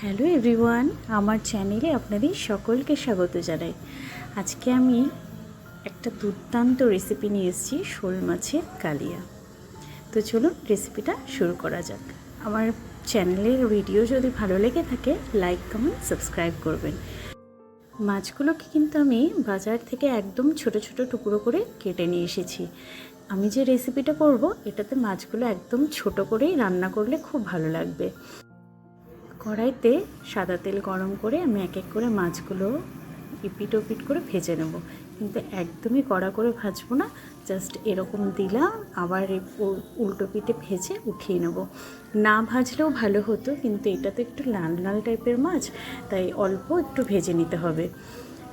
Hello everyone, আমার চ্যানেলে আপনাদের সকলকে স্বাগত জানাই। আজকে আমি একটা দুর্দান্ত রেসিপি নিয়ে এসেছি, শোল মাছের কালিয়া। তো চলুন রেসিপিটা শুরু করা যাক। আমার চ্যানেলের ভিডিও যদি ভালো লেগে থাকে লাইক কমেন্ট সাবস্ক্রাইব করবেন। মাছগুলোকে কিন্তু আমি বাজার থেকে একদম ছোট ছোট টুকরো করে কেটে নিয়ে এসেছি। আমি যে রেসিপিটা করব এটাতে মাছগুলো একদম ছোট করেই রান্না করলে খুব ভালো লাগবে। কড়াইতে সাদা তেল গরম করে আমি এক এক করে মাছগুলো এপিট ওপিট করে ভেজে নেব, কিন্তু একদমই কড়া করে ভাজবো না। জাস্ট এরকম দিলাম, আবার উল্টো পিঠে ভেজে উঠিয়ে নেব। না ভাজলেও ভালো হতো, কিন্তু এটা তো একটু লাল লাল টাইপের মাছ, তাই অল্প একটু ভেজে নিতে হবে।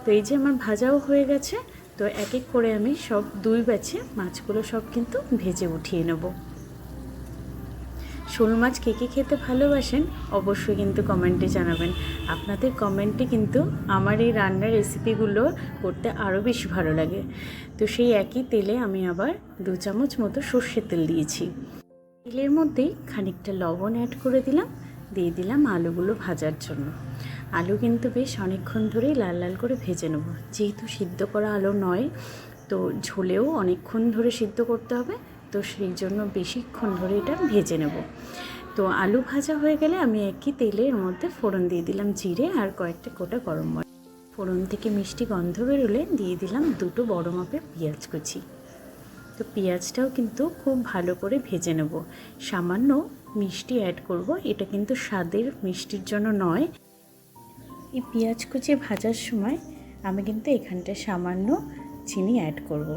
তো এই যে আমার ভাজাও হয়ে গেছে। তো এক এক করে আমি সব দুই ব্যাচে মাছগুলো সব কিন্তু ভেজে উঠিয়ে নেব। শোল মাছ কে কে খেতে ভালোবাসেন অবশ্যই কিন্তু কমেন্টে জানাবেন। আপনাদের কমেন্টে কিন্তু আমার এই রান্নার রেসিপিগুলো করতে আরও বেশি ভালো লাগে। তো সেই একই তেলে আমি আবার 2 চামচ মতো সর্ষের তেল দিয়েছি। তেলের মধ্যেই খানিকটা লবণ অ্যাড করে দিলাম, দিয়ে দিলাম আলুগুলো ভাজার জন্য। আলু কিন্তু বেশ অনেকক্ষণ ধরেই লাল লাল করে ভেজে নেব, যেহেতু সিদ্ধ করা আলু নয়, তো ঝোলেও অনেকক্ষণ ধরে সিদ্ধ করতে হবে, তো সেই জন্য বেশিক্ষণ ধরে এটা ভেজে নেব। তো আলু ভাজা হয়ে গেলে আমি একই তেলের মধ্যে ফোড়ন দিয়ে দিলাম জিরে আর কয়েকটা গোটা গরম মশলা। ফোড়ন থেকে মিষ্টি গন্ধ বেরোলে দিয়ে দিলাম 2 বড় মাপের পেঁয়াজ কুচি। তো পেঁয়াজটাও কিন্তু খুব ভালো করে ভেজে নেব। সামান্য মিষ্টি অ্যাড করব, এটা কিন্তু স্বাদের মিষ্টির জন্য নয়। এই পেঁয়াজ কুচি ভাজার সময় আমি কিন্তু এখানটায় সামান্য চিনি অ্যাড করব।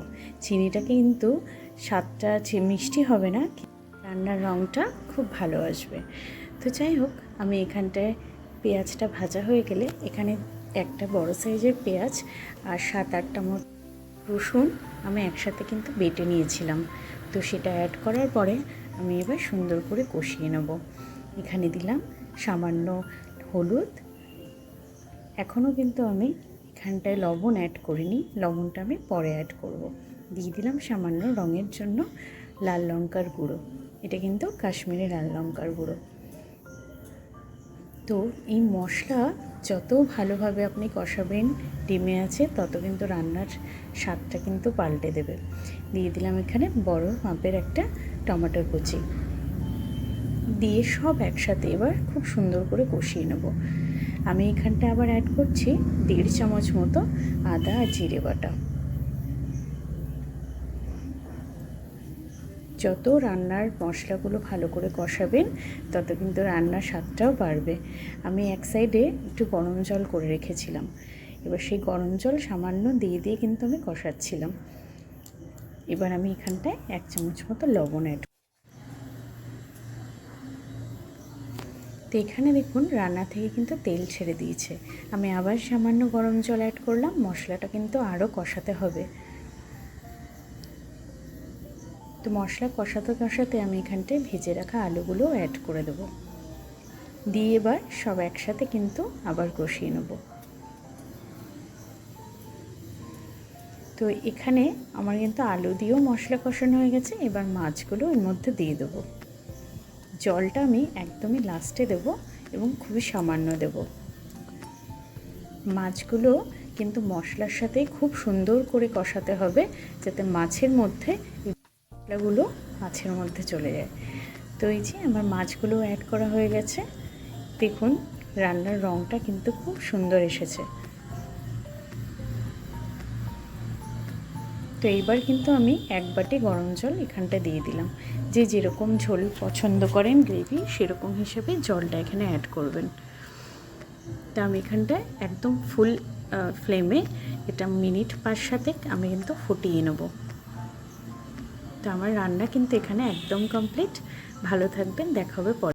চিনিটাকে কিন্তু স্বাদটা মিষ্টি হবে না, রান্নার রঙটা খুব ভালো আসবে। তো যাই হোক, আমি এখানটায় পেঁয়াজটা ভাজা হয়ে গেলে এখানে একটা বড় সাইজের পেঁয়াজ আর 7-8টা মতো রসুন আমি একসাথে কিন্তু বেটে নিয়েছিলাম। তো সেটা অ্যাড করার পরে আমি এবার সুন্দর করে কষিয়ে নেব। এখানে দিলাম সামান্য হলুদ। এখনও কিন্তু আমি এখানটায় লবণ অ্যাড করিনি, লবণটা আমি পরে অ্যাড করব। দিয়ে দিলাম সামান্য রঙের জন্য লাল লঙ্কার গুঁড়ো, এটা কিন্তু কাশ্মীরি লাল লঙ্কার গুঁড়ো। তো এই মশলা যত ভালোভাবে আপনি কষাবেন ডিমে আছে, তত কিন্তু রান্নার স্বাদটা কিন্তু পাল্টে দেবে। দিয়ে দিলাম এখানে বড় মাপের একটা টমেটোর কুচি, দিয়ে সব একসাথে এবার খুব সুন্দর করে কষিয়ে নেব। আমি এখানটা আবার অ্যাড করছি 1.5 চামচ মতো আদা আর জিরে বাটা। যত রান্নার মশলাগুলো ভালো করে কষাবেন তত কিন্তু রান্নার স্বাদটাও বাড়বে। আমি এক সাইডে একটু গরম জল করে রেখেছিলাম, এবার সেই গরম জল সামান্য দিয়ে দিয়ে কিন্তু আমি কষাচ্ছিলাম। এবার আমি এখানটায় 1 চামচ মতো লবণ অ্যাড। তো এখানে দেখুন রান্না থেকে কিন্তু তেল ছেড়ে দিয়েছে। আমি আবার সামান্য গরম জল অ্যাড করলাম, মশলাটা কিন্তু আরও কষাতে হবে। তো মশলা কষাতে কষাতে আমি এখানটায় ভেজে রাখা আলুগুলো অ্যাড করে দেবো, দিয়ে এবার সব একসাথে কিন্তু আবার কষিয়ে নেব। তো এখানে আমার কিন্তু আলু দিয়েও মশলা কষানো হয়ে গেছে। এবার মাছগুলো এর মধ্যে দিয়ে দেবো। জলটা আমি একদমই লাস্টে দেব এবং খুবই সামান্য দেব। মাছগুলো কিন্তু মশলার সাথে খুব সুন্দর করে কষাতে হবে, যাতে মাছের মধ্যে মশলাগুলো মাছের মধ্যে চলে যায়। তো এই যে আমার মাছগুলো অ্যাড করা হয়ে গেছে। দেখুন রান্নার রঙটা কিন্তু খুব সুন্দর এসেছে। তো এইবার কিন্তু আমি 1 বাটি গরম জল এখানটা দিয়ে দিলাম। যে যেরকম ঝোল পছন্দ করেন গ্রেভি, সেরকম হিসেবে জলটা এখানে অ্যাড করবেন। তা আমি এখানটায় একদম ফুল ফ্লেমে এটা মিনিট 5-7 আমি কিন্তু ফুটিয়ে নেব। তো আমার রান্না কিন্তু এখানে একদম কমপ্লিট। ভালো থাকবেন, দেখা হবে পরে।